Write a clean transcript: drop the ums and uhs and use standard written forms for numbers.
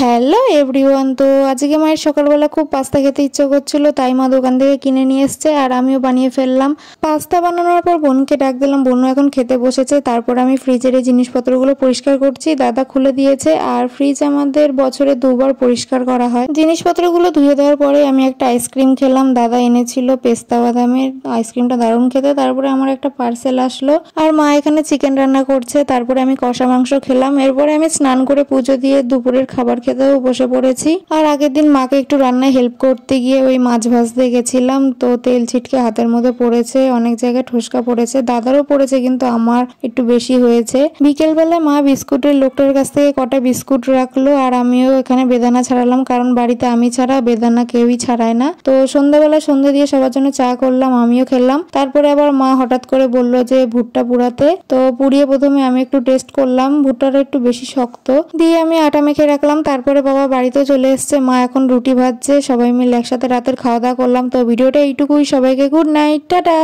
Hello everyone. তো আজকে মায়ের সকালবেলা খুব পাস্তা খেতে ইচ্ছে করছিল, তাই মা দোকান থেকে কিনে নিয়ে এসছে আর আমিও বানিয়ে ফেললাম। পাস্তা বানানোর পর বোনকে ডাক দিলাম, বোনও এখন খেতে বসেছে। তারপর আমি ফ্রিজের এই জিনিসপত্রগুলো পরিষ্কার করছি, দাদা খুলে দিয়েছে। আর ফ্রিজ আমাদের বছরে দুবার পরিষ্কার করা হয়। জিনিসপত্রগুলো ধুয়ে দেওয়ার পরে আমি একটা আইসক্রিম খেলাম, দাদা এনেছিল পেস্তা বাদামের আইসক্রিমটা, দারুণ খেতে। তারপরে আমার একটা পার্সেল আসলো আর মা এখানে চিকেন রান্না করছে। তারপরে আমি কষা মাংস খেলাম। এরপরে আমি স্নান করে পুজো দিয়ে দুপুরের খাবার খেতেও বসে পড়েছি। আর আগের দিন মাকে একটু রান্নায় হেল্প করতে গিয়ে ওই মাছ ভাজতে গেছিলাম, তো তেল ছিটকে হাতের মধ্যে পড়েছে, অনেক জায়গায় ঠোসকা পড়েছে, দাদারও পড়েছে কিন্তু আমার একটু বেশি হয়েছে। বিকেল বেলায় মা বিস্কুটের লোকটার কাছ থেকে কটা বিস্কুট রাখলো আর আমিও এখানে বেদানা ছাড়ালাম, কারণ বাড়িতে আমি ছাড়া বেদানা কেউই ছাড়ায় না। তো সন্ধ্যাবেলা সন্ধ্যে দিয়ে সবার জন্য চা করলাম, আমিও খেলাম। তারপরে আবার মা হঠাৎ করে বললো যে ভুট্টা পুড়াতে, তো পুড়িয়ে প্রথমে আমি একটু টেস্ট করলাম, ভুট্টাটা একটু বেশি শক্ত, দিয়ে আমি আটা মেখে রাখলাম। তারপরে বাবা বাড়িতেও চলে এসছে, মা এখন রুটি ভাজছে, সবাই মিলে একসাথে রাতের খাওয়া দাওয়া করলাম। তো ভিডিওটা এইটুকুই, সবাইকে গুড নাইট, টাটা।